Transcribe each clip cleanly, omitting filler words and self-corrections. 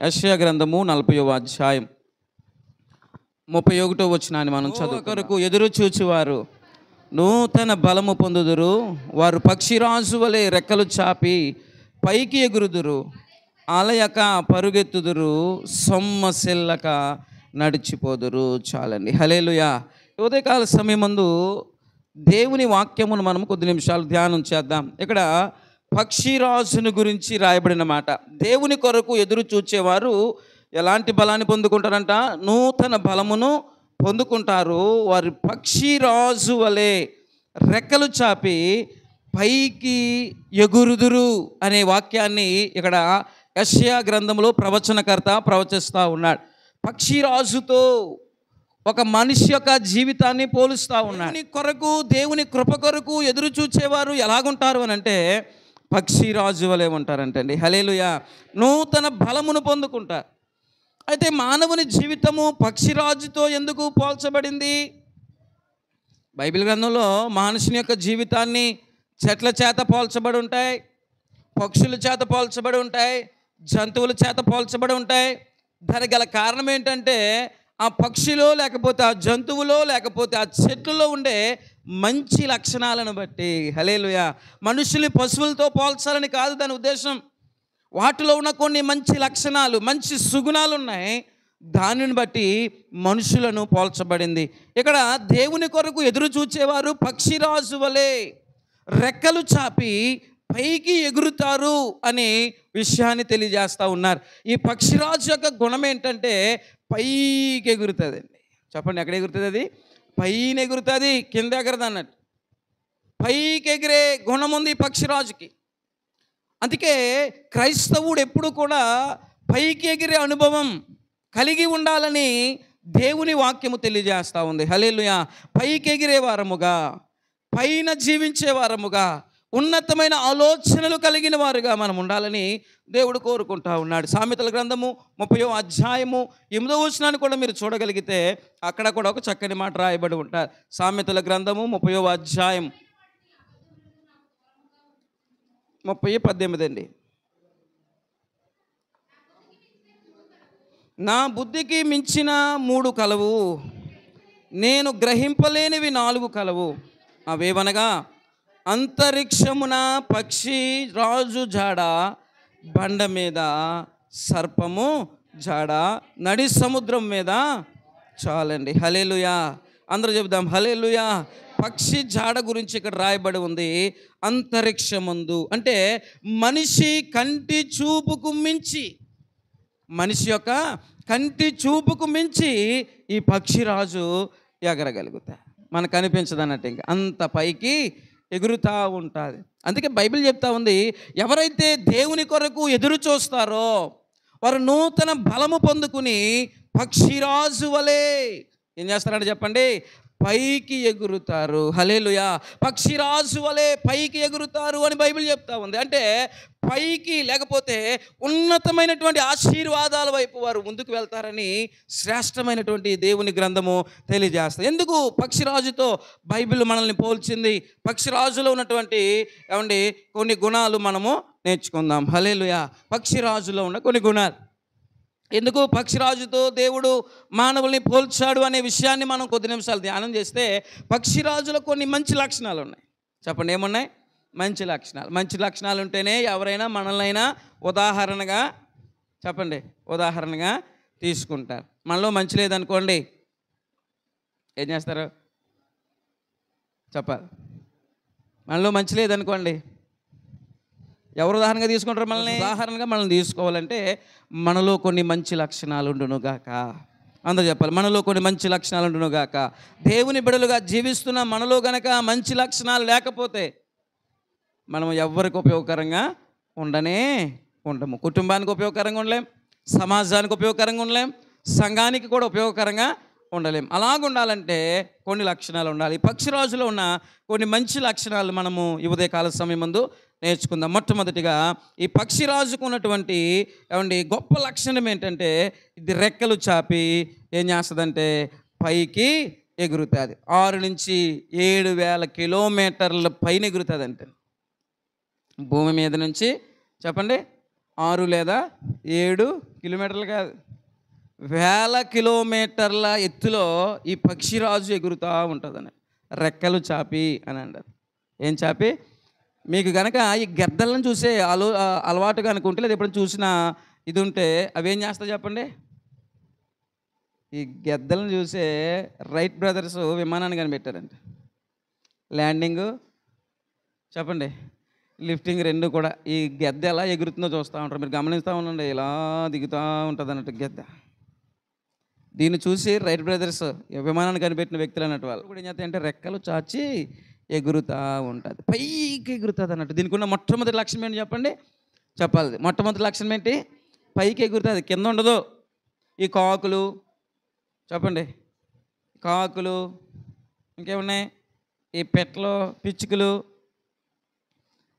యెషయా గ్రంథము 40వ అధ్యాయం 31వ వచనాన్ని మనం చదువు. కొరకు ఎదురు చూచువారు నూతన బలము పొందుదురు, వారు పక్షిరాజు వలె రెక్కలు చాపి పైకి ఎగురుదురు, అలయక పరుగెత్తుదురు, సొమ్మసిల్లక నడిచిపోదురు. చాలండి. హల్లెలూయా. ఉదయకాల సమయమందు దేవుని వాక్యమును మనం కొద్ది నిమిషాలు ధ్యానం చేద్దాం. ఇక్కడ పక్షిరాజుని గురించి రాయబడిన మాట. దేవుని కొరకు ఎదురు చూచేవారు ఎలాంటి బలాన్ని పొందుకుంటారంట? నూతన బలమును పొందుకుంటారు. వారి పక్షిరాజు వలె రెక్కలు చాపి పైకి ఎగురుదురు అనే వాక్యాన్ని ఇక్కడ యెషయా గ్రంథంలో ప్రవచనకర్త ప్రవచిస్తూ ఉన్నాడు. పక్షిరాజుతో ఒక మనిషి యొక్క జీవితాన్ని పోలుస్తూ ఉన్నాడు. దేవుని కొరకు, దేవుని కృప కొరకు ఎదురు చూచేవారు ఎలాగుంటారు అని అంటే పక్షిరాజు వలె ఉంటారంటండి. హల్లెలూయా. నూతన బలమును పొందుకుంటారు. అయితే మానవుని జీవితము పక్షిరాజుతో ఎందుకు పోల్చబడింది? బైబిల్ గ్రంథంలో మనుషుని యొక్క జీవితాన్ని చెట్ల చేత పోల్చబడి ఉంటాయి, పక్షుల చేత పోల్చబడి ఉంటాయి, జంతువుల చేత పోల్చబడి ఉంటాయి. దానికి గల కారణం ఏంటంటే ఆ పక్షిలో, లేకపోతే ఆ జంతువులో, లేకపోతే ఆ చెట్లలో ఉండే మంచి లక్షణాలను బట్టి. హల్లెలూయా. మనుషులు పశువులతో పోల్చాలని కాదు దాని ఉద్దేశం. వాటిలో ఉన్న కొన్ని మంచి లక్షణాలు, మంచి సుగుణాలు ఉన్నాయి, దానిని బట్టి మనుషులను పోల్చబడింది. ఇక్కడ దేవుని కొరకు ఎదురు చూచేవారు పక్షిరాజు వలె రెక్కలు చాపి పైకి ఎగురుతారు అనే విషయాన్ని తెలియజేస్తూ ఉన్నారు. ఈ పక్షిరాజు యొక్క గుణం ఏంటంటే పైకి ఎగురుతుంది అండి. చెప్పండి, ఎక్కడ ఎగురుతుంది? అది పైన ఎగురుతుంది, కింద ఎగరదు అన్నట్టు. పైకి ఎగిరే గుణం ఉంది ఈ పక్షిరాజుకి. అందుకే క్రైస్తవుడు ఎప్పుడు కూడా పైకి ఎగిరే అనుభవం కలిగి ఉండాలని దేవుని వాక్యము తెలియజేస్తూ ఉంది. హల్లెలూయా. పైకి ఎగిరే వారముగా, పైన జీవించే వారముగా, ఉన్నతమైన ఆలోచనలు కలిగిన వారుగా మనం ఉండాలని దేవుడు కోరుకుంటా ఉన్నాడు. సామెతల గ్రంథము 30వ అధ్యాయము 8వ వచనాన్ని కూడా మీరు చూడగలిగితే అక్కడ కూడా ఒక చక్కని మాట రాయబడి ఉంటారు. సామెతల గ్రంథము 30వ అధ్యాయం 30:18 అండి. నా బుద్ధికి మించిన 3 కలవు, నేను గ్రహింపలేనివి 4 కలవు. అవేవనగా అంతరిక్షమున పక్షి రాజు జాడ, బండ మీద సర్పము జాడ, నడి సముద్రం మీద. చాలండి. హల్లెలూయా. అందరూ చెబుదాం హల్లెలూయా. పక్షి జాడ గురించి ఇక్కడ రాయబడి ఉంది. అంతరిక్షమందు అంటే మనిషి కంటి చూపుకు మించి, మనిషి యొక్క కంటి చూపుకు మించి ఈ పక్షిరాజు ఎగరగలుగుతా. మనకు అనిపించదు అన్నట్టు, ఇంకా అంత పైకి ఎగురుతూ ఉంటుంది. అందుకే బైబిల్ చెప్తా ఉంది, ఎవరైతే దేవుని కొరకు ఎదురు చూస్తారో వారు నూతన బలము పొందుకుని పక్షిరాజు వలె ఏం చేస్తారంటే చెప్పండి, పైకి ఎగురుతారు. హల్లెలూయా. పక్షిరాజు వలె పైకి ఎగురుతారు అని బైబిల్ చెప్తా ఉంది. అంటే పైకి, లేకపోతే ఉన్నతమైనటువంటి ఆశీర్వాదాల వైపు వారు ముందుకు వెళ్తారని శ్రేష్టమైనటువంటి దేవుని గ్రంథము తెలియజేస్తుంది. ఎందుకు పక్షిరాజుతో బైబిల్ మనల్ని పోల్చింది? పక్షిరాజులో ఉన్నటువంటి కొన్ని గుణాలు మనము నేర్చుకుందాం. హల్లెలూయా. పక్షిరాజులో ఉన్న కొన్ని గుణాలు. ఎందుకు పక్షిరాజుతో దేవుడు మానవుల్ని పోల్చాడు అనే విషయాన్ని మనం కొద్ది నిమిషాలు ధ్యానం చేస్తే పక్షిరాజులో కొన్ని మంచి లక్షణాలు ఉన్నాయి. చెప్పండి, ఏమున్నాయి? మంచి లక్షణాలు. మంచి లక్షణాలు ఉంటేనే ఎవరైనా మనల్నైనా ఉదాహరణగా, చెప్పండి, ఉదాహరణగా తీసుకుంటారు. మనలో మంచి లేదనుకోండి ఏం చేస్తారు? చెప్పాలి. మనలో మంచి లేదనుకోండి ఎవరు ఉదాహరణగా తీసుకుంటారు? మనల్ని ఉదాహరణగా మనం తీసుకోవాలంటే మనలో కొన్ని మంచి లక్షణాలు ఉండునుగాక. అందరూ చెప్పాలి, మనలో కొన్ని మంచి లక్షణాలు ఉండునుగాక. దేవుని బిడ్డలుగా జీవిస్తున్న మనలో గనక మంచి లక్షణాలు లేకపోతే మనం ఎవ్వరికి ఉపయోగకరంగా ఉండము. కుటుంబానికి ఉపయోగకరంగా ఉండలేం, సమాజానికి ఉపయోగకరంగా ఉండలేం, సంఘానికి కూడా ఉపయోగకరంగా ఉండలేం. అలాగుండాలంటే కొన్ని లక్షణాలు ఉండాలి. ఈ పక్షిరాజులో ఉన్న కొన్ని మంచి లక్షణాలు మనము ఈ ఉదయకాల సమయం ముందు నేర్చుకుందాం. మొట్టమొదటిగా ఈ పక్షిరాజుకు ఉన్నటువంటి గొప్ప లక్షణం ఏంటంటే ఇది రెక్కలు చాపి ఏం చేస్తుందంటే పైకి ఎగురుతుంది. 6 నుంచి 7,000 కిలోమీటర్ల పైన ఎగురుతుంది అంటే భూమి మీద నుంచి. చెప్పండి, 6 లేదా 7 కిలోమీటర్లు కాదు, వేల కిలోమీటర్ల ఎత్తులో ఈ పక్షిరాజు ఎగురుతూ ఉంటుందని, రెక్కలు చాపి అని అంటారు. ఏం చాపి? మీకు కనుక ఈ గెద్దలను చూసే అలవాటు కనుకుంటే, లేదా ఎప్పుడైనా చూసినా ఇది ఉంటే అవి ఏం చేస్తా చెప్పండి? ఈ గెద్దలను చూసే రైట్ బ్రదర్స్ విమానాన్ని కనిపెట్టారంట. ల్యాండింగు చెప్పండి, లిఫ్టింగ్ రెండు కూడా. ఈ గెద్ద ఎలా ఎగురుతుందో చూస్తూ ఉంటారు, మీరు గమనిస్తూ ఉండండి. ఇలా దిగుతూ ఉంటుంది అన్నట్టు గెద్ద. దీన్ని చూసి రైట్ బ్రదర్స్ విమానాన్ని కనిపెట్టిన వ్యక్తులు అన్నట్టు వాళ్ళు కూడా ఏం చేస్తాయంటే రెక్కలు చాచి ఎగురుతూ ఉంటుంది, పైకి ఎగురుతుంది అన్నట్టు. దీనికి ఉన్న మొట్టమొదటి లక్షణం ఏంటి చెప్పండి? చెప్పాలి. మొట్టమొదటి లక్షణం ఏంటి? పైకి ఎగురుతుంది, కింద ఉండదు. ఈ కాకులు చెప్పండి, కాకులు ఇంకేమున్నాయి, ఈ పెట్టలు, పిచ్చుకలు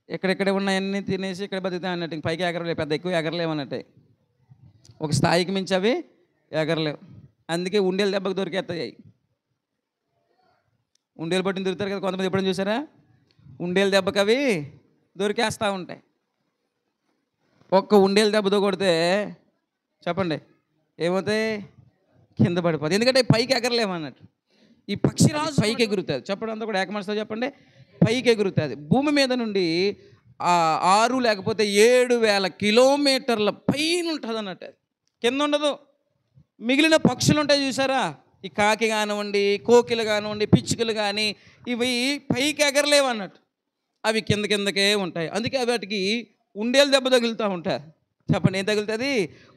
ఎక్కడెక్కడ ఉన్నాయన్నీ తినేసి ఇక్కడ బతుకుతాయి అన్నట్టు. ఇంక పైకి ఎగరలేవు, పెద్ద ఎక్కువ ఎగరలేవు అన్నట్టే. ఒక స్థాయికి మించి అవి ఎగరలేవు. అందుకే ఉండేలు దెబ్బకు దొరికేస్తాయి. ఉండేలు పట్టిన దొరుకుతారు కదా కొంతమంది, ఎప్పుడైనా చూసారా? ఉండేలు దెబ్బకి అవి దొరికేస్తూ ఉంటాయి. ఒక్క ఉండేలు దెబ్బతో కొడితే చెప్పండి ఏమవుతాయి? కింద పడిపోతుంది. ఎందుకంటే పైకి ఎగరలేము అన్నట్టు. ఈ పక్షిరాజు పైకి ఎగురుతుంది. చెప్పడం అంతా కూడా ఏకమనసుతో చెప్పండి, పైకి ఎగురుతుంది. భూమి మీద నుండి 6 లేకపోతే 7,000 కిలోమీటర్ల పైన ఉంటుంది అన్నట్టు, కింద ఉండదు. మిగిలిన పక్షులు ఉంటాయి చూసారా, ఈ కాకి కానివ్వండి, కోకిలు కానివ్వండి, పిచ్చుకలు కానీ, ఇవి పైకి ఎగరలేవు అన్నట్టు, అవి కిందకే ఉంటాయి. అందుకే వాటికి ఉండేలు దెబ్బ తగులుతూ ఉంటాయి. చెప్పండి ఏం తగులుతుంది?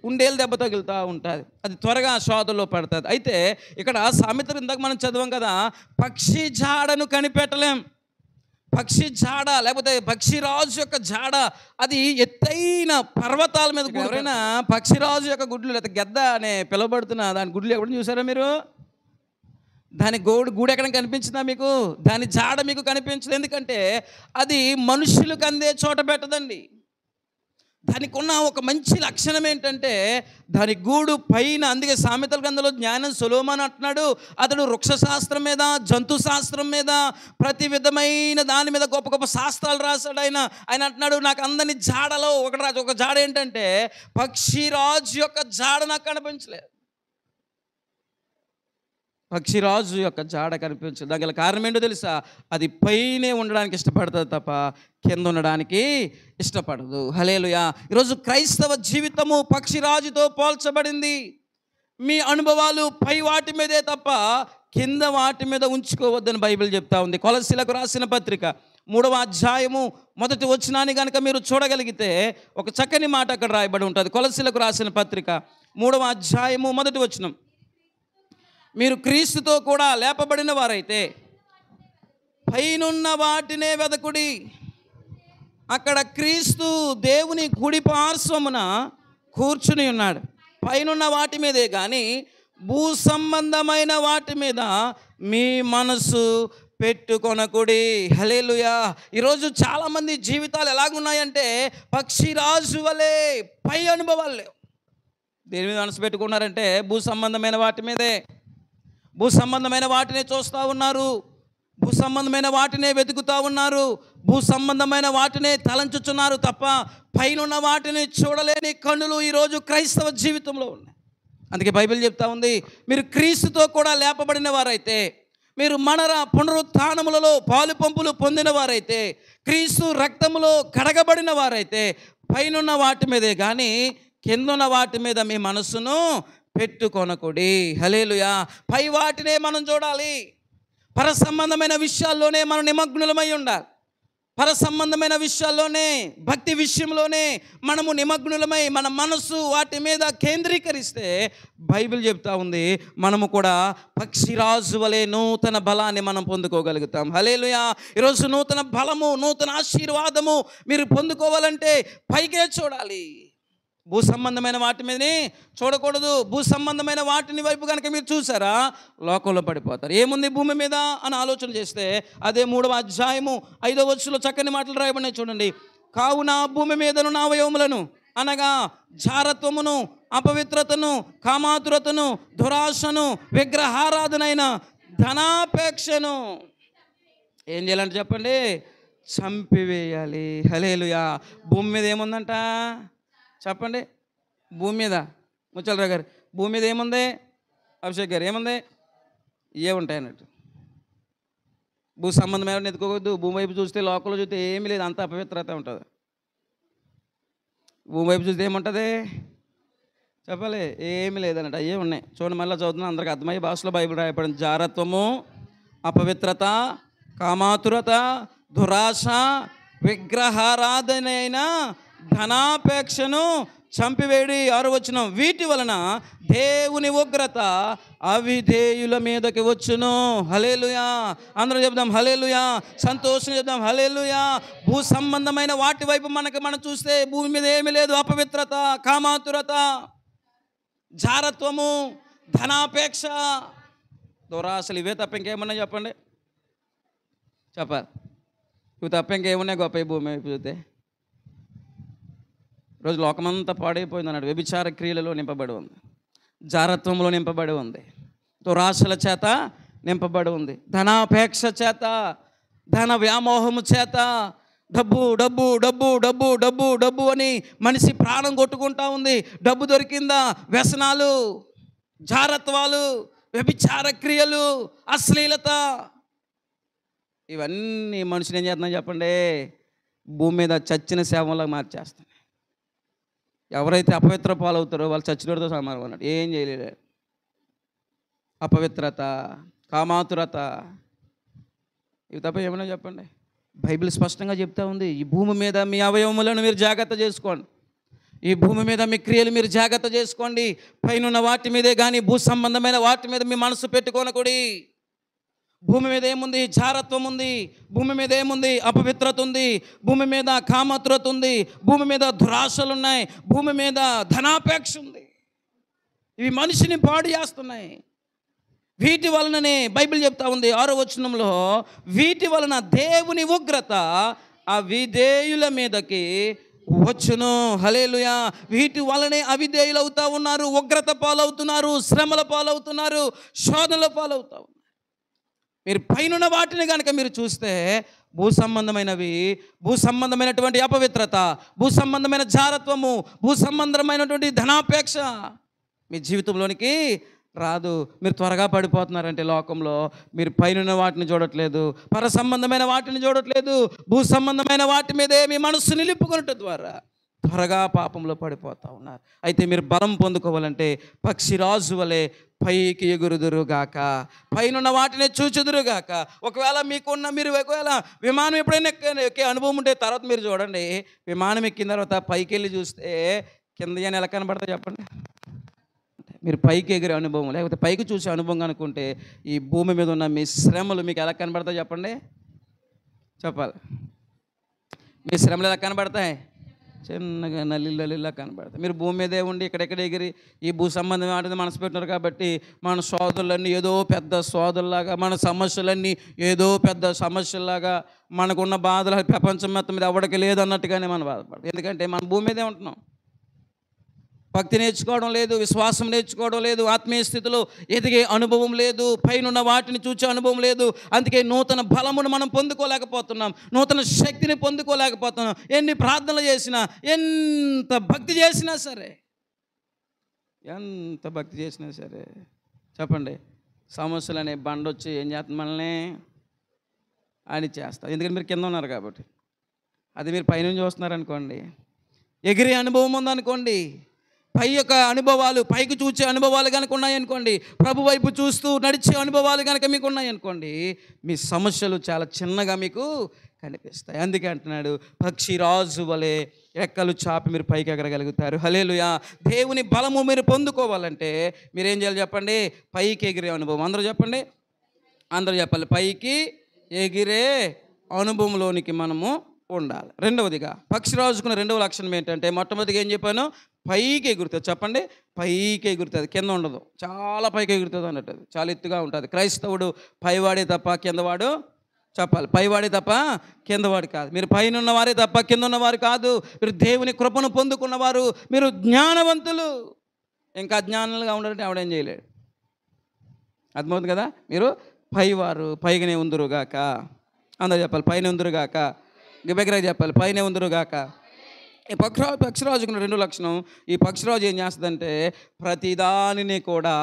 ఉండేలు దెబ్బ తగులుతూ ఉంటుంది. అది త్వరగా శ్వాసలో పడుతుంది. అయితే ఇక్కడ సామెతలు ఇందాక మనం చదవం కదా, పక్షి జాడను కనిపెట్టలేం. పక్షి జాడ లేకపోతే పక్షిరాజు యొక్క జాడ అది ఎత్తైన పర్వతాల మీద. ఎవరైనా పక్షిరాజు యొక్క గుడ్లు లేకపోతే గెద్ద అనే పిలువబడుతున్న దాని గుడ్లు ఎప్పుడు చూసారా మీరు? దాని గూడు ఎక్కడ కనిపించిందా మీకు? దాని జాడ మీకు కనిపించదు. ఎందుకంటే అది మనుషులకు అందే చోట పెట్టదండి. దానికి ఉన్న ఒక మంచి లక్షణం ఏంటంటే దాని గూడు పైన. అందుకే సామెతల గ్రంథంలో జ్ఞానం సొలొమోను అంటున్నాడు, అతడు వృక్షశాస్త్రం మీద, జంతు శాస్త్రం మీద, ప్రతి విధమైన దాని మీద గొప్ప గొప్ప శాస్త్రాలు రాశాడు ఆయన. అంటున్నాడు, నాకు అందని జాడలో ఒక జాడ ఏంటంటే పక్షిరాజు యొక్క జాడ నాకు కనిపించలేదు. పక్షిరాజు యొక్క జాడ కనిపించదు. దానికి కారణం ఏంటో తెలుసా? అది పైనే ఉండడానికి ఇష్టపడుతుంది తప్ప కింద ఉండడానికి ఇష్టపడదు. హల్లెలూయా. ఈరోజు క్రైస్తవ జీవితము పక్షిరాజుతో పోల్చబడింది. మీ అనుభవాలు పై వాటి మీదే తప్ప కింద వాటి మీద ఉంచుకోవద్దని బైబిల్ చెప్తా ఉంది. కొలస్సీలకు రాసిన పత్రిక 3వ అధ్యాయము 1వ వచనాన్ని కనుక మీరు చూడగలిగితే ఒక చక్కని మాట అక్కడ రాయబడి ఉంటుంది. కొలస్సీలకు రాసిన పత్రిక 3వ అధ్యాయము 1వ వచనం, మీరు క్రీస్తుతో కూడా లేపబడిన వారైతే పైనున్న వాటినే వెదకుడి. అక్కడ క్రీస్తు దేవుని కుడి పార్శ్వమున కూర్చుని ఉన్నాడు. పైనున్న వాటి మీదే కానీ భూ సంబంధమైన వాటి మీద మీ మనసు పెట్టుకొనకుడి. హల్లెలూయా. ఈరోజు చాలామంది జీవితాలు ఎలాగున్నాయంటే పక్షిరాజు వలె పై అనుభవాలు లేవు. దేని మీద మనసు పెట్టుకున్నారంటే భూ సంబంధమైన వాటి మీదే. భూ సంబంధమైన వాటినే చూస్తూ ఉన్నారు, భూ సంబంధమైన వాటినే వెతుకుతూ ఉన్నారు, భూ సంబంధమైన వాటినే తలంచుచున్నారు తప్ప పైనున్న వాటిని చూడలేని కన్నులు ఈరోజు క్రైస్తవ జీవితంలో ఉన్నాయి. అందుకే బైబిల్ చెప్తా ఉంది, మీరు క్రీస్తుతో కూడా లేపబడిన వారైతే, మీరు పునరుత్థానములలో పాలు పంపులు పొందిన వారైతే, క్రీస్తు రక్తములో కడగబడిన వారైతే పైనున్న వాటి మీదే కానీ కిందున్న వాటి మీద మీ మనస్సును పెట్టుకొనకుడి. హల్లెలూయా. పై వాటినే మనం చూడాలి. పర సంబంధమైన విషయాల్లోనే మనం నిమగ్నులమై ఉండాలి. పర సంబంధమైన విషయాల్లోనే, భక్తి విషయంలోనే మనము నిమగ్నులమై మన మనస్సు వాటి మీద కేంద్రీకరిస్తే బైబిల్ చెప్తా ఉంది మనము కూడా పక్షిరాజు వలె నూతన బలాన్ని మనం పొందుకోగలుగుతాం. హల్లెలూయా. ఈరోజు నూతన బలము, నూతన ఆశీర్వాదము మీరు పొందుకోవాలంటే పైకే చూడాలి. భూ సంబంధమైన వాటి మీదనే చూడకూడదు. భూ సంబంధమైన వాటిని వైపు కనుక మీరు చూసారా లోకంలో పడిపోతారు. ఏముంది భూమి మీద అని ఆలోచన చేస్తే అదే 3వ అధ్యాయము 5వ వచనంలో చక్కని మాటలు రాయబడినాయి చూడండి. కావున భూమి మీదను నా అవయవములను అనగా జారత్వమును, అపవిత్రతను, కామాతురతను, దురాశను, విగ్రహారాధనైన ధనాపేక్షను ఏం చేయాలంటే చెప్పండి, చంపివేయాలి. హల్లెలూయా. భూమి మీద ఏముందంట? చెప్పండి. భూమి మీద ముచ్చలరావు గారు, భూమి మీద ఏముంది? అభిషేక్ గారు, ఏముంది? ఇవే ఉంటాయి అన్నట్టు. భూ సంబంధం ఏమైనా ఎత్తుకోవద్దు. భూమి వైపు చూస్తే, లోకంలో చూస్తే ఏమీ లేదు, అంత అపవిత్రత ఉంటుంది. భూమి వైపు చూస్తే ఏముంటుంది చెప్పాలి? ఏమీ లేదన్నట్టు, అయ్యే ఉన్నాయి. చూడండి, మళ్ళీ చదువుతున్నా, అందరికి అర్థమయ్యే భాషలో బైబిల్ రాయబడింది. జారత్వము, అపవిత్రత, కామాతురత, దురాశ, విగ్రహారాధన అయిన ధనాపేక్షను చంపివేడి. 6వ వచనం, వీటి వలన దేవుని ఉగ్రత అవిధేయుల మీదకి వచ్చును. హల్లెలూయా. అందరూ చెప్దాం హల్లెలూయా. సంతోషం చెప్దాం హల్లెలూయా. భూ సంబంధమైన వాటి వైపు మనం చూస్తే భూమి మీద ఏమీ లేదు. అపవిత్రత, కామాతురత, జారత్వము, ధనాపేక్ష, దురాశలు, ఇవే తప్ప ఇంకేమన్నా చెప్పండి? చెప్పాలి. ఇవి తప్ప ఇంకేమున్నాయి గొప్ప ఈ భూమి వైపు చూస్తే? రోజు లోకమంతా పాడైపోయింది అన్నాడు. వ్యభిచార క్రియలలో నింపబడి ఉంది, జారత్వంలో నింపబడి ఉంది, దురాశల చేత నింపబడి ఉంది, ధనాపేక్ష చేత, ధన వ్యామోహము చేత, డబ్బు డబ్బు డబ్బు డబ్బు డబ్బు డబ్బు అని మనిషి ప్రాణం కొట్టుకుంటా ఉంది. డబ్బు దొరికిందా? వ్యసనాలు, జారత్వాలు, వ్యభిచార క్రియలు, అశ్లీలత, ఇవన్నీ మనుషులు ఏం చేస్తున్నాయి చెప్పండి? భూమి మీద చచ్చిన శవంలా మార్చేస్తున్నాయి. ఎవరైతే అపవిత్ర పాలవుతారో వాళ్ళు చచ్చినోడితో సమానం అన్నాడు. ఏం చేయలేదు. అపవిత్రత, కామాతురత, ఇవి తప్ప ఏమైనా చెప్పండి? బైబిల్ స్పష్టంగా చెప్తా ఉంది. ఈ భూమి మీద మీ అవయవములను మీరు జాగ్రత్త చేసుకోండి. ఈ భూమి మీద మీ క్రియలు మీరు జాగ్రత్త చేసుకోండి. పైన వాటి మీదే కానీ భూ సంబంధమైన వాటి మీద మీ మనసు పెట్టుకోనకూడి. భూమి మీద ఏముంది? జారత్వం ఉంది. భూమి మీద ఏముంది? అపవిత్రత ఉంది. భూమి మీద కామతురత ఉంది. భూమి మీద దురాశలు ఉన్నాయి. భూమి మీద ధనాపేక్ష ఉంది. ఇవి మనిషిని పాడు చేస్తున్నాయి. వీటి వలననే బైబిల్ చెప్తా ఉంది 6వ వచనంలో, వీటి వలన దేవుని ఉగ్రత అవిధేయుల మీదకి వచ్చును. హల్లెలూయా. వీటి వలనే అవిధేయులు అవుతా ఉన్నారు, ఉగ్రత పాలవుతున్నారు, శ్రమల పాలవుతున్నారు, శోధనల పాలవుతా ఉన్నారు. మీరు పైనున్న వాటిని కనుక మీరు చూస్తే భూ సంబంధమైనవి, భూ సంబంధమైనటువంటి అపవిత్రత, భూ సంబంధమైన జారత్వము, భూ సంబంధమైనటువంటి ధనాపేక్ష మీ జీవితంలోనికి రాదు. మీరు త్వరగా పడిపోతున్నారంటే లోకంలో మీరు పైనున్న వాటిని చూడట్లేదు, పర సంబంధమైన వాటిని చూడట్లేదు, భూ సంబంధమైన వాటి మీదే మీ మనస్సు నిలుపుకొనటం ద్వారా త్వరగా పాపంలో పడిపోతూ ఉన్నారు. అయితే మీరు బలం పొందుకోవాలంటే పక్షిరాజు వలె పైకి ఎగురుదురుగాక, పైనున్న వాటిని చూచుదురుగాక. ఒకవేళ మీరు ఒకవేళ విమానం ఎప్పుడైనా ఎక్కే అనుభవం ఉంటే తర్వాత మీరు చూడండి, విమానం ఎక్కిన తర్వాత పైకి వెళ్ళి చూస్తే కింద అని ఎలా కనబడతా చెప్పండి? మీరు పైకి ఎగిరే అనుభవం లేకపోతే పైకి చూసే అనుభవం అనుకుంటే ఈ భూమి మీద ఉన్న మీ శ్రమలు మీకు ఎలా కనబడతాయి చెప్పండి? చెప్పాలి. మీ శ్రమలు ఎలా కనబడతాయి? చిన్నగా నల్లిలా కనబడతాయి. మీరు భూమి మీదే ఉండి ఇక్కడెక్కడ ఎగిరి ఈ భూ సంబంధం వాటిని మనసు పెట్టినారు కాబట్టి మన సోదరులన్నీ ఏదో పెద్ద సోదరులాగా, మన సమస్యలన్నీ ఏదో పెద్ద సమస్యలాగా, మనకున్న బాధలు ప్రపంచం మొత్తం మీద ఎవరికి లేదన్నట్టుగానే మనం బాధపడతాం. ఎందుకంటే మనం భూమి మీదే ఉంటున్నాం. భక్తి నేర్చుకోవడం లేదు, విశ్వాసం నేర్చుకోవడం లేదు, ఆత్మీయ స్థితిలో ఎదిగే అనుభవం లేదు, పైనున్న వాటిని చూసే అనుభవం లేదు. అందుకే నూతన బలమును మనం పొందుకోలేకపోతున్నాం, నూతన శక్తిని పొందుకోలేకపోతున్నాం. ఎన్ని ప్రార్థనలు చేసినా, ఎంత భక్తి చేసినా సరే, ఎంత భక్తి చేసినా సరే చెప్పండి, సమస్యలు అనే బండొచ్చి ఏం చేస్తుంది మనల్ని అని చేస్తారు. ఎందుకంటే మీరు కింద ఉన్నారు కాబట్టి. అది మీరు పైనుంచి చూస్తున్నారనుకోండి, ఎగిరే అనుభవం ఉందనుకోండి, పై యొక్క అనుభవాలు, పైకి చూసే అనుభవాలు కనుక ఉన్నాయనుకోండి, ప్రభు వైపు చూస్తూ నడిచే అనుభవాలు కనుక మీకు ఉన్నాయనుకోండి, మీ సమస్యలు చాలా చిన్నగా మీకు కనిపిస్తాయి. అందుకే అంటున్నాడు, పక్షిరాజు వలె రెక్కలు చాపి మీరు పైకి ఎగరగలుగుతారు. హల్లెలూయా. దేవుని బలము మీరు పొందుకోవాలంటే మీరేం చేయాలి చెప్పండి? పైకి ఎగిరే అనుభవం. అందరూ చెప్పండి, అందరూ చెప్పాలి. పైకి ఎగిరే అనుభవంలోనికి మనము ఉండాలి. రెండవదిగా పక్షిరాజుకున్న రెండవ లక్షణం ఏంటంటే, మొట్టమొదటిగా ఏం చెప్పాను? పైకి ఎగురుతుంది. చెప్పండి, పైకి ఎగురుతుంది, కింద ఉండదు. చాలా పైకి ఎగురుతుంది అన్నట్టు, చాలా ఎత్తుగా ఉంటుంది. క్రైస్తవుడు పైవాడే తప్ప కిందవాడు, చెప్పాలి, పైవాడే తప్ప కిందవాడు కాదు. మీరు పైన ఉన్నవారే తప్ప కింద ఉన్నవారు కాదు. మీరు దేవుని కృపను పొందుకున్నవారు, మీరు జ్ఞానవంతులు. ఇంకా అజ్ఞానులుగా ఉండాలంటే ఆవిడేం చేయలేడు. అర్థమవుతుంది కదా? మీరు పైవారు, పైగానే ఉందురుగాక. అందరూ చెప్పాలి, పైన ఉందురుగాక. దగ్గర చెప్పాలి, పైన ఉందురుగాక. ఈ పక్షిరాజుకు ఉన్న రెండు లక్షణం, ఈ పక్షిరాజు ఏం చేస్తుందంటే ప్రతిదానిని కూడా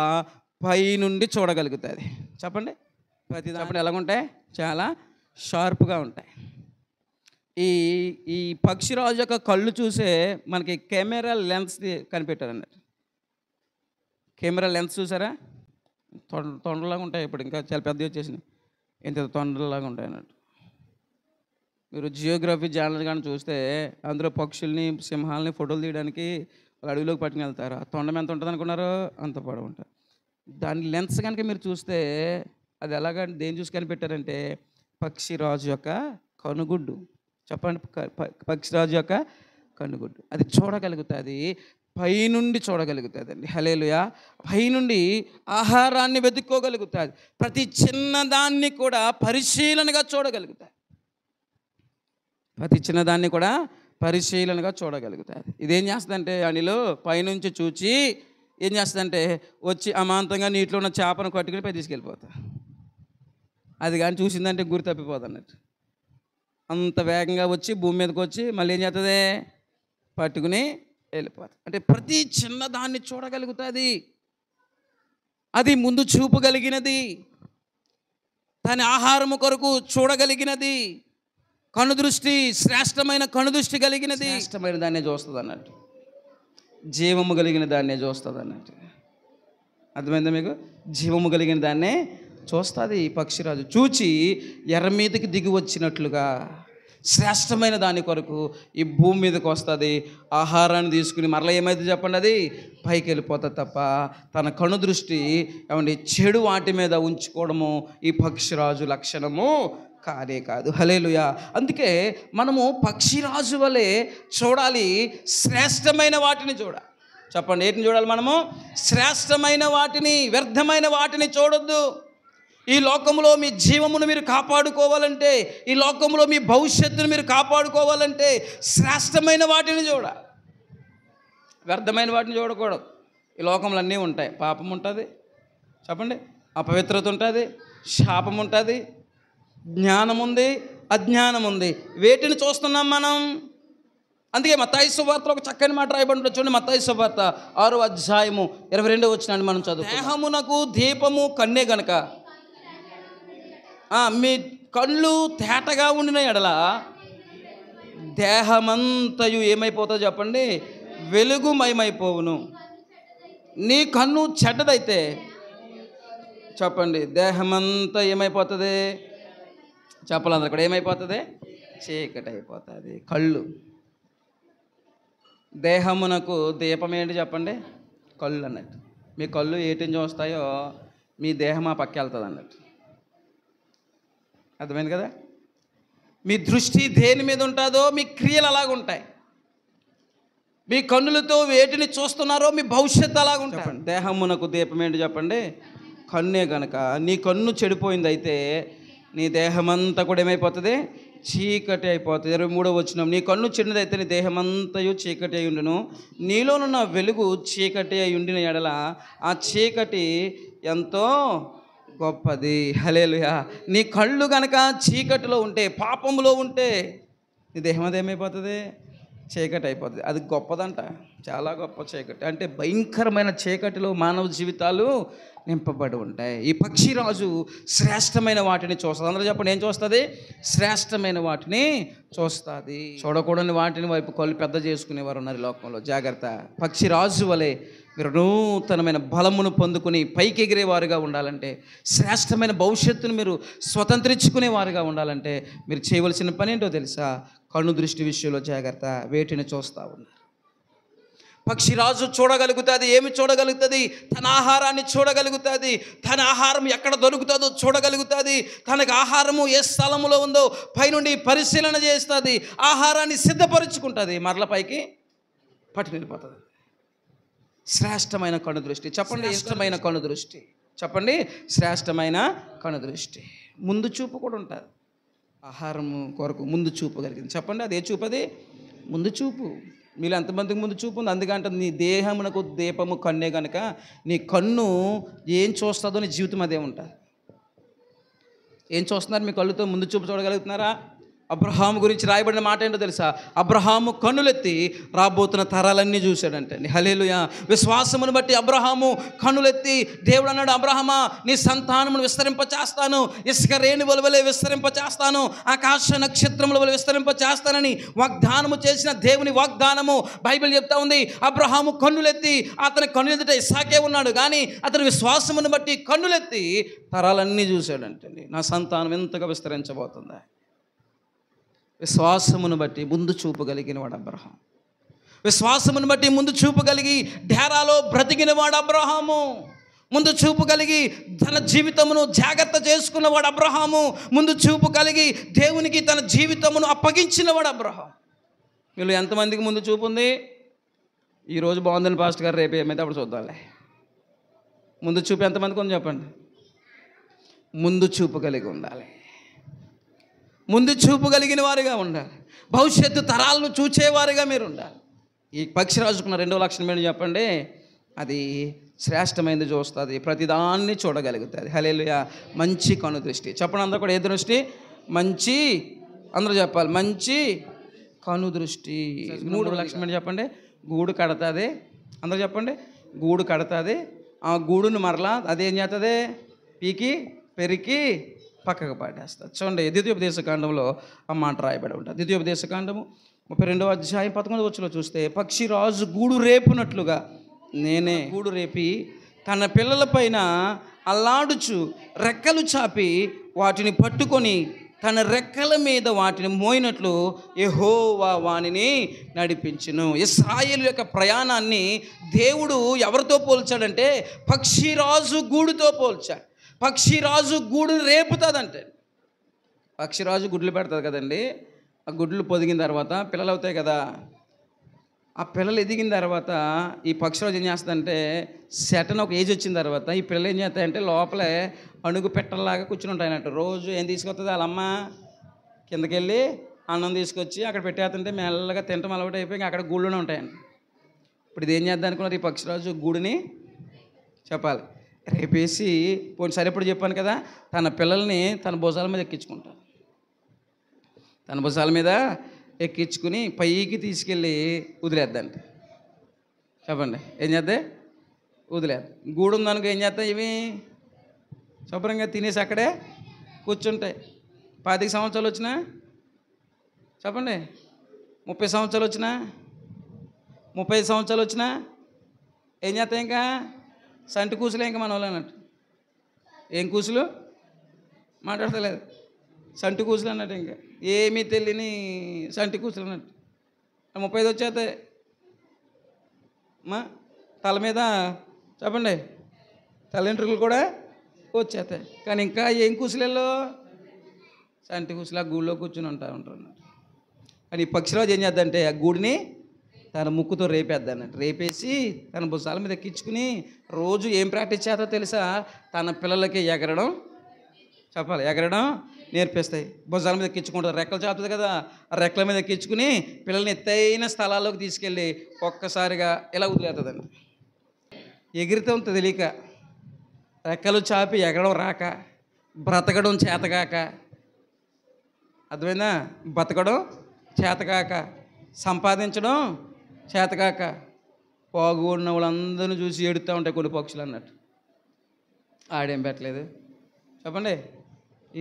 పైనుండి చూడగలుగుతుంది. చెప్పండి, ప్రతిదాని ఎలాగుంటాయి? చాలా షార్ప్గా ఉంటాయి. ఈ ఈ పక్షిరాజు యొక్క కళ్ళు చూసే మనకి కెమెరా లెన్స్ కనిపెట్టారు అన్నట్టు. కెమెరా లెన్స్ చూసారా? తొండలాగా ఉంటాయి. ఇప్పుడు ఇంకా చాలా పెద్దవి వచ్చేసినాయి. ఇంత తొండలాగా ఉంటాయి అన్నట్టు. మీరు జియోగ్రఫీ ఛానల్ కానీ చూస్తే అందులో పక్షుల్ని, సింహాలని ఫోటోలు తీయడానికి వాళ్ళు అడవిలోకి పట్టుకుని వెళ్తారు. ఆ తొండం ఎంత ఉంటుంది అనుకున్నారు? అంత పొడవు ఉంటుంది. దాని లెన్స్ కనుక మీరు చూస్తే అది ఎలాగ దేని చూసి కనిపెట్టారంటే పక్షిరాజు యొక్క కనుగుడ్డు. చెప్పండి, పక్షిరాజు యొక్క కనుగుడ్డు అది చూడగలుగుతుంది, పైనుండి చూడగలుగుతుందండి. హల్లెలూయా. పైనుండి ఆహారాన్ని వెతుక్కోగలుగుతుంది, ప్రతి చిన్నదాన్ని కూడా పరిశీలనగా చూడగలుగుతుంది, ప్రతి చిన్నదాన్ని కూడా పరిశీలనగా చూడగలుగుతుంది. ఇదేం చేస్తుందంటే అనిలో పైనుంచి చూచి ఏం చేస్తుందంటే వచ్చి అమాంతంగా నీటిలో ఉన్న చేపను కట్టుకుని పై తీసుకెళ్ళిపోతా. అది కానీ చూసిందంటే గురి తప్పిపోదు అన్నట్టు. అంత వేగంగా వచ్చి భూమి మీదకి వచ్చి మళ్ళీ ఏం చేస్తుంది? పట్టుకుని వెళ్ళిపోతుంది. అంటే ప్రతి చిన్నదాన్ని చూడగలుగుతుంది, అది ముందు చూపగలిగినది, దాని ఆహారము కొరకు చూడగలిగినది, కనుదృష్టి, శ్రేష్టమైన కనుదృష్టి కలిగినది. శ్రేష్టమైన దాన్నే చూస్తుంది అన్నట్టు, జీవము కలిగిన దాన్నే చూస్తుంది అన్నట్టు. అర్థమైందా మీకు? జీవము కలిగిన దాన్నే చూస్తుంది ఈ పక్షిరాజు. చూచి ఎర్ర మీదకి దిగి వచ్చినట్లుగా శ్రేష్టమైన దాని కొరకు ఈ భూమి మీదకి వస్తుంది. ఆహారాన్ని తీసుకుని మరలా ఏమైతే చెప్పండి, అది పైకి వెళ్ళిపోతుంది తప్ప తన కనుదృష్టి ఏమండి చెడు వాటి మీద ఉంచుకోవడము ఈ పక్షిరాజు లక్షణము కానే కాదు. హల్లెలూయా. అందుకే మనము పక్షిరాజు వలె చూడాలి, శ్రేష్టమైన వాటిని చూడాలి. చెప్పండి, ఏంటిని చూడాలి మనము? శ్రేష్టమైన వాటిని, వ్యర్థమైన వాటిని చూడొద్దు. ఈ లోకంలో మీ జీవమును మీరు కాపాడుకోవాలంటే, ఈ లోకంలో మీ భవిష్యత్తును మీరు కాపాడుకోవాలంటే శ్రేష్టమైన వాటిని చూడాలి, వ్యర్థమైన వాటిని చూడకూడదు. ఈ లోకంలో అన్నీ ఉంటాయి. పాపం ఉంటుంది, చెప్పండి, అపవిత్రత ఉంటుంది, శాపం ఉంటుంది, జ్ఞానం ఉంది, అజ్ఞానం ఉంది. వేటిని చూస్తున్నాం మనం? అందుకే మత్తయి సువార్తలో ఒక చక్కని మాట రాయబడి చూడండి. మత్తయి సువార్త 6వ అధ్యాయము 22వ వచనాన్ని మనం చదువు. దేహమునకు దీపము కన్నే గనక మీ కళ్ళు తేటగా ఉండిన ఎడల దేహమంతయు ఏమైపోతుందో చెప్పండి? వెలుగుమయమైపోవును. నీ కన్ను చెడ్డదైతే చెప్పండి, దేహమంతా ఏమైపోతుంది? చెప్పాలందరూ కూడా ఏమైపోతుంది? చీకటి అయిపోతుంది. కళ్ళు, దేహమునకు దీపం ఏంటి చెప్పండి? కళ్ళు అన్నట్టు. మీ కళ్ళు ఏటిని చూస్తాయో మీ దేహం ఆ పక్క వెళ్తుంది అన్నట్టు. అర్థమైంది కదా? మీ దృష్టి దేని మీద ఉంటుందో మీ క్రియలు అలాగుంటాయి. మీ కన్నులతో వేటిని చూస్తున్నారో మీ భవిష్యత్తు అలాగుంటుంది. దేహమునకు దీపం ఏంటి చెప్పండి? కన్నే కనుక నీ కన్ను చెడిపోయింది అయితే నీ దేహమంతా కూడా ఏమైపోతుంది? చీకటి అయిపోతుంది. 23వ వచనం, నీ కన్ను చిన్నదైతే నీ దేహమంతయు చీకటి అయి ఉండును, నీలోనున్న వెలుగు చీకటి అయి ఉండిన ఎడల ఆ చీకటి ఎంతో గొప్పది. హల్లెలూయా. నీ కళ్ళు కనుక చీకటిలో ఉంటే, పాపములో ఉంటే నీ దేహం అది ఏమైపోతుంది? చీకటి అయిపోతుంది. అది గొప్పదంట, చాలా గొప్ప చీకటి. అంటే భయంకరమైన చీకటిలో మానవ జీవితాలు నింపబడి ఉంటాయి. ఈ పక్షిరాజు శ్రేష్టమైన వాటిని చూస్తుంది. అందరూ చెప్పండి, ఏం చూస్తుంది? శ్రేష్టమైన వాటిని చూస్తుంది. చూడకూడని వాటిని వైపు కళ్ళు పెద్ద చేసుకునేవారు ఉన్నారు ఈ లోకంలో. జాగ్రత్త. పక్షిరాజు వలె మీరు నూతనమైన బలమును పొందుకుని పైకి ఎగిరేవారుగా ఉండాలంటే, శ్రేష్టమైన భవిష్యత్తును మీరు స్వతంత్రించుకునేవారుగా ఉండాలంటే మీరు చేయవలసిన పని ఏంటో తెలుసా? కన్ను దృష్టి విషయంలో జాగ్రత్త. వేటిని చూస్తూ ఉన్నారు? పక్షిరాజు చూడగలుగుతుంది. ఏమి చూడగలుగుతుంది? తన ఆహారాన్ని చూడగలుగుతుంది. తన ఆహారం ఎక్కడ దొరుకుతుందో చూడగలుగుతుంది. తనకు ఆహారము ఏ స్థలములో ఉందో పైనుండి పరిశీలన చేస్తుంది. ఆహారాన్ని సిద్ధపరుచుకుంటుంది, మరల పైకి పట్టుకు వెళ్ళిపోతుంది. శ్రేష్టమైన కనుదృష్టి. చెప్పండి, ఇష్టమైన కనుదృష్టి. చెప్పండి, శ్రేష్టమైన కనుదృష్టి. ముందు చూపు కూడా ఉంటుంది. ఆహారం కొరకు ముందు చూపు కలిగింది. చెప్పండి, అదే చూపు. అది ముందు చూపు. మీలో ఎంతమందికి ముందు చూపు ఉంది? అందుకంటే నీ దేహమునకు దీపము కన్నే కనుక నీ కన్ను ఏం చూస్తుందో నీ జీవితం అదే ఉంటుంది. ఏం చూస్తున్నారు? మీ కళ్ళుతో ముందు చూపు చూడగలుగుతున్నారా? అబ్రహాము గురించి రాయబడిన మాట ఏంటో తెలుసా? అబ్రహాము కన్నులెత్తి రాబోతున్న తరాలన్నీ చూశాడంటే. హల్లెలూయా. విశ్వాసమును బట్టి అబ్రహాము కన్నులెత్తి దేవుడు అన్నాడు, అబ్రహమా నీ సంతానమును విస్తరింపచేస్తాను, ఇసుక రేణువుల వలె విస్తరింపచేస్తాను, ఆకాశ నక్షత్రముల వలె విస్తరింపచేస్తానని వాగ్దానము చేసిన దేవుని వాగ్దానము బైబిల్ చెప్తా ఉంది. అబ్రహాము కన్నులెత్తి, అతని కన్నులెత్తిట ఇస్సాకే ఉన్నాడు, కానీ అతని విశ్వాసమును బట్టి కన్నులెత్తి తరాలన్నీ చూశాడంటే. నా సంతానం ఎంతగా విస్తరించబోతుందా? విశ్వాసమును బట్టి ముందు చూపు కలిగిన వాడు అబ్రహాం. విశ్వాసమును బట్టి ముందు చూపు కలిగి డేరాలో బ్రతికిన వాడు అబ్రహాము. ముందు చూపు కలిగి తన జీవితమును జాగ్రత్త చేసుకున్నవాడు అబ్రహాము. ముందు చూపు కలిగి దేవునికి తన జీవితమును అప్పగించినవాడు అబ్రహాం. వీళ్ళు ఎంతమందికి ముందు చూపు ఉంది? ఈరోజు బాగుందని పాస్టర్ గారు, రేపు ఏమైతే అప్పుడు చూద్దాంలే. ముందు చూపు ఎంతమందికి ఉంది చెప్పండి? ముందు చూపు కలిగి ఉండాలి. ముందు చూపు కలిగిన వారుగా ఉండాలి. భవిష్యత్తు తరాలను చూచేవారుగా మీరు ఉండాలి. ఈ పక్షిరాజుకున్న రెండో లక్షణం ఏంటి చెప్పండి? అది శ్రేష్టమైనది చూస్తుంది, ప్రతిదాన్ని చూడగలుగుతుంది. హల్లెలూయా. మంచి కను దృష్టి. చెప్పండి అందరూ కూడా, ఏ దృష్టి? మంచి, అందరూ చెప్పాలి, మంచి కను దృష్టి. మూడో లక్షణం ఏంటి చెప్పండి? గూడు కడతాది. అందరూ చెప్పండి, గూడు కడతాది. ఆ గూడును మరలా అదేం చేస్తుంది? పీకి పెరికి పక్కకు పడేస్తుంది. చూడండి, ద్వితీయోపదేశకాండంలో ఆ మాట రాయబడి ఉంటుంది. ద్వితీయోపదేశకాండము 32వ అధ్యాయం 11వ వచనంలో చూస్తే, పక్షిరాజు గూడు రేపునట్లుగా నేనే గూడు రేపి తన పిల్లల పైన అల్లాడుచు రెక్కలు చాపి వాటిని పట్టుకొని తన రెక్కల మీద వాటిని మోయినట్లు యెహోవా వానిని నడిపించును. ఇశ్రాయేలు యొక్క ప్రయాణాన్ని దేవుడు ఎవరితో పోల్చాడంటే పక్షిరాజు గూడుతో పోల్చాడు. పక్షిరాజు గూడు రేపుతుందంటే. పక్షిరాజు గుడ్లు పెడుతుంది కదండి. ఆ గుడ్లు పొదిగిన తర్వాత పిల్లలు అవుతాయి కదా. ఆ పిల్లలు ఎదిగిన తర్వాత ఈ పక్షిరాజు ఏం చేస్తుందంటే, సెటన్ ఒక ఏజ్ వచ్చిన తర్వాత ఈ పిల్లలు ఏం చేస్తాయంటే లోపలే అణుగు పెట్టలాగా కూర్చుని ఉంటాయి అన్నట్టు. రోజు ఏం తీసుకొస్తుంది వాళ్ళమ్మ? కిందకి వెళ్ళి అన్నం తీసుకొచ్చి అక్కడ పెట్టేస్తుంటే మెల్లగా తింటం అలవాటు అయిపోయి అక్కడ గూళ్ళునే ఉంటాయండి. ఇప్పుడు ఇది ఏం చేద్దాం అనుకున్నారు? ఈ పక్షిరాజు గూడుని చెప్పాలి రేపేసి పోనీ సరే. ఇప్పుడు చెప్పాను కదా, తన పిల్లల్ని తన భుజాల మీద ఎక్కించుకుంటారు. తన భుజాల మీద ఎక్కించుకుని పైకి తీసుకెళ్ళి వదిలేద్దండి. చెప్పండి, ఏం చేద్దా? వదిలేదు. గూడు ఉందనుకో ఏం చేస్తాయి? ఇవి శుభ్రంగా తినేసి అక్కడే కూర్చుంటాయి. 25 సంవత్సరాలు వచ్చినా చెప్పండి, 30 సంవత్సరాలు వచ్చినా, 35 సంవత్సరాలు వచ్చినా ఏం చేస్తాయి? ఇంకా సంటి కూసులే ఇంకా మన వాళ్ళు అన్నట్టు. ఏం కూసులు మాట్లాడతలేదు, సంటి కూసులు అన్నట్టు. ఇంకా ఏమీ తెలియని సంటి కూసులు అన్నట్టు. 35 వచ్చేస్తాయి మా తల మీద చెప్పండి, తలెంట్రుకలు కూడా వచ్చేస్తాయి. కానీ ఇంకా ఏం కూసులలో? సంటి కూసులు ఆ గూడులో కూర్చుని ఉంటారు. కానీ ఈ పక్షిరాజు ఏం చేద్దంటే ఆ గూడిని తన ముక్కుతో రేపేద్దన్నట్టు. రేపేసి తన భుజాల మీద ఎక్కించుకుని రోజు ఏం ప్రాక్టీస్ చేస్తో తెలుసా? తన పిల్లలకి ఎగరడం చెప్పాలి, ఎగరడం నేర్పిస్తాయి. భుజాల మీద ఎక్కించుకుంటుంది. రెక్కలు చాపుతుంది కదా, ఆ రెక్కల మీద ఎక్కించుకుని పిల్లల్ని ఎత్తైన స్థలాల్లోకి తీసుకెళ్ళి ఒక్కసారిగా ఇలా వదిలేస్తుందండి. ఎగిరితే తెలియక, రెక్కలు చాపి ఎగరడం రాక, బ్రతకడం చేతగాక, అర్థమైందా? బతకడం చేతగాక, సంపాదించడం చేతగాక, పోగొన్న వాళ్ళందరినీ చూసి ఏడుతూ ఉంటాయి కొన్ని పక్షులు అన్నట్టు. ఆడేం పెట్టలేదు చెప్పండి,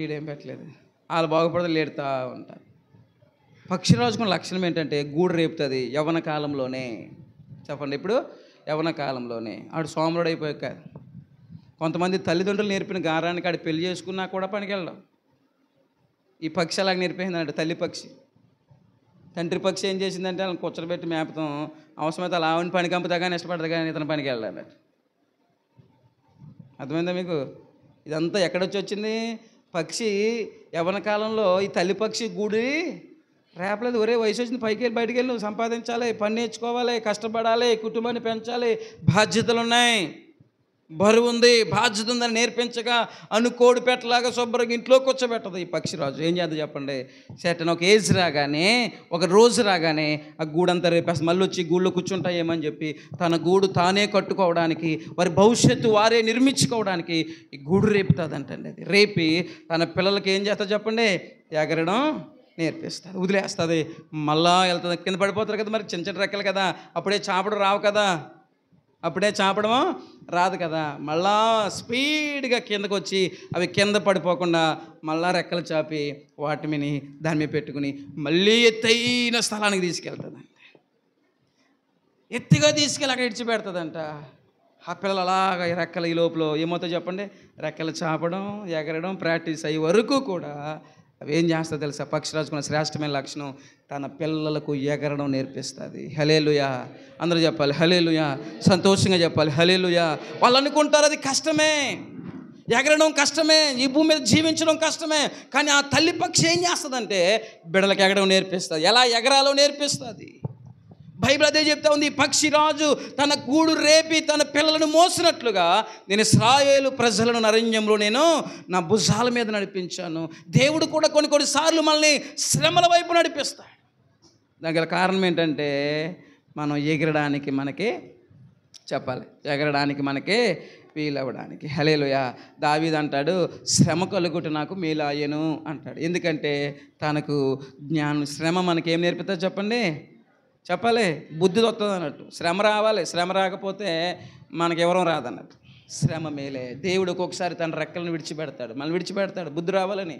ఈడేం పెట్టలేదు, వాళ్ళు బాగుపడదు ఏడుతూ ఉంటారు. పక్షిరాజుకున్న లక్షణం ఏంటంటే గూడు రేపుతుంది యవ్వన కాలంలోనే. చెప్పండి, ఇప్పుడు యవ్వన కాలంలోనే. ఆడు సోమరుడు అయిపోయాక. కొంతమంది తల్లిదండ్రులు నేర్పిన గారానికి ఆడు పెళ్లి చేసుకున్నా కూడా పనికెళ్ళడం. ఈ పక్షి అలాగ నేర్పేసిందంటే తల్లి పక్షి. తండ్రి పక్షి ఏం చేసిందంటే వాళ్ళని కూర్చోబెట్టి మేపతం. అవసరమైతే అలా ఆవిని పని కంపుతా కానీ ఇష్టపడదు కానీ ఇతను పనికి వెళ్ళాలి. అర్థమైందా మీకు? ఇదంతా ఎక్కడొచ్చి వచ్చింది? పక్షి యవ్వన కాలంలో ఈ తల్లి పక్షి గూడి రేపలేదు. ఒరే వయసు వచ్చింది, పైకి వెళ్ళి బయటికి వెళ్ళి నువ్వు సంపాదించాలి, పని నేర్చుకోవాలి, కష్టపడాలి, కుటుంబాన్ని పెంచాలి, బాధ్యతలు ఉన్నాయి, బరువు ఉంది, బాధ్యత ఉందని నేర్పించగా అనుకోడు పెట్టలాగా శుభ్రంగా ఇంట్లో కూర్చోబెట్టదు ఈ పక్షిరాజు. ఏం చేద్దాం చెప్పండి? సెటన్ ఒక ఏజ్ రాగానే, ఒక రోజు రాగానే ఆ గూడంతా రేపేస్తుంది. మళ్ళీ వచ్చి గూళ్ళో కూర్చుంటాయేమని చెప్పి తన గూడు తానే కట్టుకోవడానికి, వారి భవిష్యత్తు వారే నిర్మించుకోవడానికి ఈ గూడు రేపుతుందంటండి. అది రేపి తన పిల్లలకి ఏం చేస్తా చెప్పండి? ఎగరడం నేర్పిస్తుంది. వదిలేస్తుంది, మళ్ళా వెళ్తుంది, కింద పడిపోతారు కదా, మరి చిన్న చిన్న రెక్కలు కదా, అప్పుడే చాపడం రావు కదా, అప్పుడే చాపడం రాదు కదా. మళ్ళా స్పీడ్గా కిందకు వచ్చి అవి కింద పడిపోకుండా మళ్ళా రెక్కలు చాపి వాటి మీద దాని మీద పెట్టుకుని మళ్ళీ ఎత్తైన స్థలానికి తీసుకెళ్తుందండి. ఎత్తుగా తీసుకెళ్ళి అక్కడ ఇడిచిపెడుతుందంట. ఆ పిల్లలు అలాగా రెక్కలు ఈ లోపల ఏమవుతాయో చెప్పండి, రెక్కలు చాపడం, ఎగరడం ప్రాక్టీస్ అయ్యే వరకు కూడా అవి ఏం చేస్తుందో తెలుసా? పక్షిరాజుకున్న శ్రేష్టమైన లక్షణం తన పిల్లలకు ఎగరడం నేర్పిస్తుంది. హల్లెలూయా, అందరూ చెప్పాలి హల్లెలూయా, సంతోషంగా చెప్పాలి హల్లెలూయా. వాళ్ళు అనుకుంటారు అది కష్టమే, ఎగరడం కష్టమే, ఈ భూమి మీద జీవించడం కష్టమే. కానీ ఆ తల్లి పక్షి ఏం చేస్తుందంటే బిడ్డలకు ఎగరడం నేర్పిస్తుంది, ఎలా ఎగరాలో నేర్పిస్తుంది. బైబిల్ అదే చెప్తా ఉంది, పక్షిరాజు తన గూడు రేపి తన పిల్లలను మోసినట్లుగా నేను ఇశ్రాయేలు ప్రజలను అరణ్యంలో నేను నా భుజాల మీద నడిపించాను. దేవుడు కూడా కొన్నిసార్లు మనల్ని శ్రమల వైపు నడిపిస్తాడు. దానికి కారణం ఏంటంటే మనం ఎగరడానికి మనకి చెప్పాలి, ఎగరడానికి మనకి వీలవ్వడానికి. హల్లెలూయా. దావీదు అంటాడు, శ్రమ కలుగుట నాకు మేలాయను అంటాడు. ఎందుకంటే తనకు జ్ఞానం, శ్రమ మనకేం నేర్పుతుంది చెప్పండి, చెప్పాలి, బుద్ధి వస్తుంది అన్నట్టు. శ్రమ రావాలి, శ్రమ రాకపోతే మనకెవరూ రాదన్నట్టు. శ్రమ మేలే. దేవుడు ఒక్కొక్కసారి తన రెక్కలను విడిచిపెడతాడు, మనల్ని విడిచిపెడతాడు బుద్ధి రావాలని.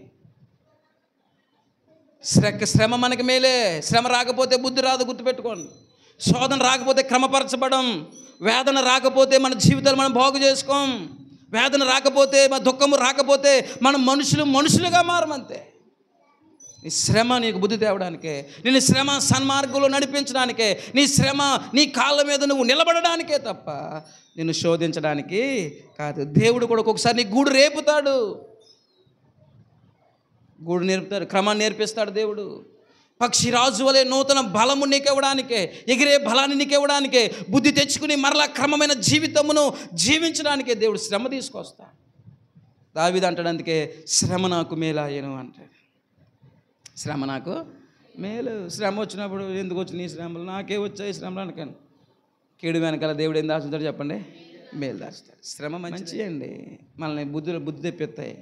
శ్రమ మనకి మేలే. శ్రమ రాకపోతే బుద్ధి రాదు, గుర్తుపెట్టుకోండి. శోధన రాకపోతే క్రమపరచబడం, వేదన రాకపోతే మన జీవితాలు మనం బాగు చేసుకోం, వేదన రాకపోతే మన దుఃఖము రాకపోతే మనం మనుషులుగా మారమంతే. నీ శ్రమ నీకు బుద్ధి తేవడానికే, నేను శ్రమ సన్మార్గంలో నడిపించడానికే, నీ శ్రమ నీ కాళ్ళ మీద నువ్వు నిలబడడానికే తప్ప నిన్ను శోధించడానికి కాదు. దేవుడు కూడా ఒక్కొక్కసారి నీ గూడు రేపుతాడు, గూడు నేర్పుతాడు, క్రమాన్ని నేర్పిస్తాడు దేవుడు. పక్షిరాజు వలె నూతన బలము నీకివ్వడానికే, ఎగిరే బలాన్ని నీకివ్వడానికే, బుద్ధి తెచ్చుకుని మరలా క్రమమైన జీవితమును జీవించడానికే దేవుడు శ్రమ తీసుకొస్తాడు. దావీదు అంటాడు అందుకే శ్రమ నాకు మేలాయను అంటాడు. శ్రమ నాకు మేలు. శ్రమ వచ్చినప్పుడు ఎందుకు వచ్చినాయి శ్రమలు, నాకే వచ్చాయి శ్రమలు అనకాను. కీడు వెనకాల దేవుడు ఏం దాచుతాడు చెప్పండి, మేలు దాచుతాడు. శ్రమ మంచి అండి, మనల్ని బుద్ధి తెప్పిస్తాయి,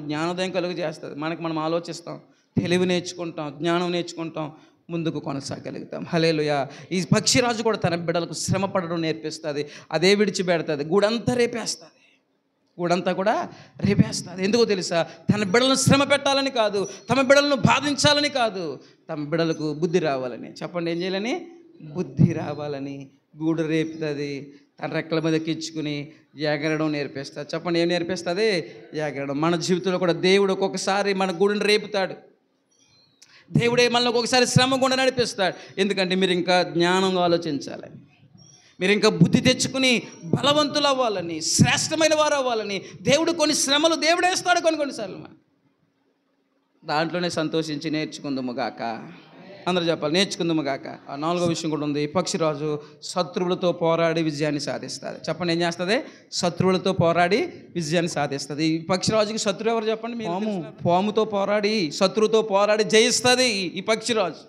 జ్ఞానోదయం కలుగు చేస్తుంది. మనం ఆలోచిస్తాం, తెలివి నేర్చుకుంటాం, జ్ఞానం నేర్చుకుంటాం, ముందుకు కొనసాగలుగుతాం. హల్లెలూయా. ఈ పక్షిరాజు కూడా తన బిడ్డలకు శ్రమ పడడం నేర్పిస్తుంది. అదే విడిచిపెడుతుంది, గూడంతా రేపేస్తుంది, గూడంతా కూడా రేపేస్తుంది. ఎందుకో తెలుసా? తన బిడ్డలను శ్రమ పెట్టాలని కాదు, తమ బిడ్డలను బాధించాలని కాదు, తమ బిడ్డలకు బుద్ధి రావాలని. చెప్పండి, ఏం చేయాలని? బుద్ధి రావాలని గూడు రేపుతుంది. తన రెక్కల మీద ఎక్కించుకుని ఎగరడం నేర్పిస్తుంది. చెప్పండి, ఏం నేర్పిస్తుంది? ఎగరడం. మన జీవితంలో కూడా దేవుడు ఒక్కొక్కసారి మన గూడుని రేపుతాడు. దేవుడే మనల్ని ఒక్కొక్కసారి శ్రమ గుండా నడిపిస్తాడు. ఎందుకంటే మీరు ఇంకా జ్ఞానంగా ఆలోచించాలని, మీరు ఇంకా బుద్ధి తెచ్చుకుని బలవంతులు అవ్వాలని, శ్రేష్టమైన వారు అవ్వాలని దేవుడు కొన్ని శ్రమలు దేవుడేస్తాడు కొన్నిసార్లు. దాంట్లోనే సంతోషించి నేర్చుకుందాము గాక. అందరూ చెప్పాలి, నేర్చుకుందాము గాక. ఆ 4వ విషయం కూడా ఉంది. పక్షిరాజు శత్రువులతో పోరాడి విజయాన్ని సాధిస్తుంది. చెప్పండి, ఏం చేస్తుంది? శత్రువులతో పోరాడి విజయాన్ని సాధిస్తుంది. ఈ పక్షిరాజుకి శత్రువు ఎవరు చెప్పండి? పాముతో పోరాడి, శత్రువుతో పోరాడి జయిస్తుంది ఈ పక్షిరాజు.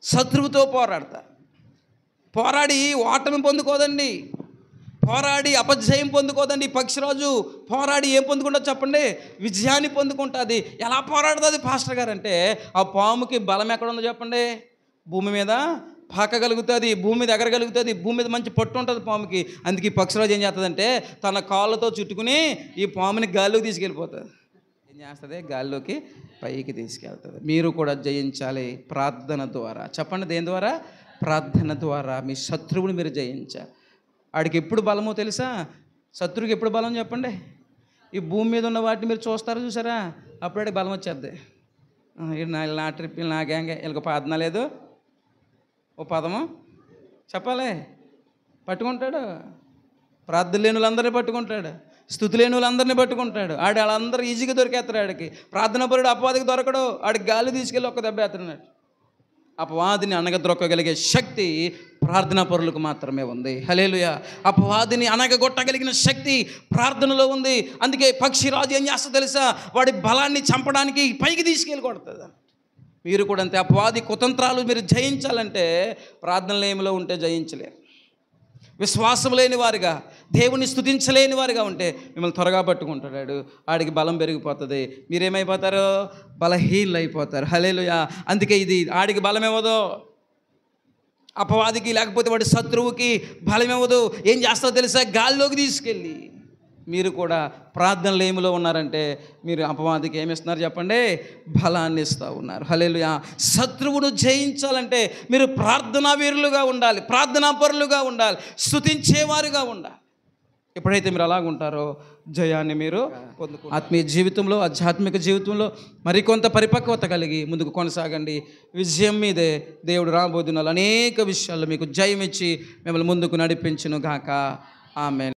శత్రువుతో పోరాడి ఓటమి పొందుకోదండి, పోరాడి అపజయం పొందుకోదండి. పక్షిరాజు పోరాడి ఏం పొందుకుంటుంది చెప్పండి? విజయాన్ని పొందుకుంటుంది. ఎలా పోరాడుతుంది పాస్టర్ గారు అంటే, ఆ పాముకి బలం ఎక్కడ ఉందో చెప్పండి? భూమి మీద పాకగలుగుతుంది, భూమి మీద ఎగరగలుగుతుంది, భూమి మీద మంచి పట్టు ఉంటుంది పాముకి. అందుకే ఈ పక్షిరాజు ఏం చేస్తుందంటే తన కాళ్ళతో చుట్టుకుని ఈ పాముని గాల్లోకి తీసుకెళ్ళిపోతుంది. ఏం చేస్తుంది? గాల్లోకి పైకి తీసుకెళ్తుంది. మీరు కూడా జయించాలి ప్రార్థన ద్వారా. చెప్పండి, దేని ద్వారా? ప్రార్థన ద్వారా మీ శత్రువుని మీరు జయించాలి. ఆడికి ఎప్పుడు బలమో తెలుసా? శత్రువుకి ఎప్పుడు బలం చెప్పండి? ఈ భూమి మీద ఉన్న వాటిని మీరు చూసారా? అప్పుడే బలం వచ్చేద్ది. నా ట్రిప్, నా గ్యాంగే, వీళ్ళకి ప్రార్థన లేదు, ఓ పదము చెప్పాలి, పట్టుకుంటాడు. ప్రార్థన లేని వాళ్ళందరినీ పట్టుకుంటాడు, స్తుతి లేని వాళ్ళందరినీ పట్టుకుంటాడు. వాళ్ళందరూ ఈజీగా దొరికేస్తాడు. ఆడికి ప్రార్థన పరుడు అపవాదికి దొరకడు. ఆడికి గాలి తీసుకెళ్ళి ఒక్క దెబ్బ ఎత్తన్నాడు. అపవాదిని అణగద్రొక్కగలిగే శక్తి ప్రార్థనా పరులకు మాత్రమే ఉంది. హల్లెలూయా. అపవాదిని అణగగొట్టగలిగిన శక్తి ప్రార్థనలో ఉంది. అందుకే పక్షిరాజు ఏం చేస్తా తెలుసా? వాడి బలాన్ని చంపడానికి పైకి తీసుకెళ్ళి కొడుతుంది. మీరు కూడా అంతే. అపవాది కుతంత్రాలు మీరు జయించాలంటే ప్రార్థనలేమిలో ఉంటే జయించలేరు. విశ్వాసం లేని వారిగా, దేవుని స్తుతించలేని వారిగా ఉంటే మిమ్మల్ని త్వరగా పట్టుకుంటాడు. ఆడికి బలం పెరిగిపోతుంది, మీరేమైపోతారో బలహీనలు అయిపోతారు. హల్లెలూయా. అందుకే ఇది ఆడికి బలం ఇవ్వదు, అపవాదికి లేకపోతే వాడి శత్రువుకి బలం ఇవ్వదు. ఏం చేస్తారో తెలుసా? గాల్లోకి తీసుకెళ్ళి, మీరు కూడా ప్రార్థనలు ఏమిలో ఉన్నారంటే మీరు అపవాదికి ఏమిస్తున్నారు చెప్పండి? బలాన్ని ఇస్తూ ఉన్నారు. హల్లెలూయా. శత్రువును జయించాలంటే మీరు ప్రార్థనా వీరులుగా ఉండాలి, ప్రార్థనా పరులుగా ఉండాలి, స్తుతించేవారుగా ఉండాలి. ఎప్పుడైతే మీరు అలాగుంటారో జయాన్ని మీరు పొందుకుంటారు. ఆత్మీయ జీవితంలో, ఆధ్యాత్మిక జీవితంలో మరికొంత పరిపక్వత కలిగి ముందుకు కొనసాగండి. విజయం మీదే దేవుడు రాబోతున్న అనేక విషయాల్లో మీకు జయం ఇచ్చి మిమ్మల్ని ముందుకు నడిపించును గాక. ఆమేన్.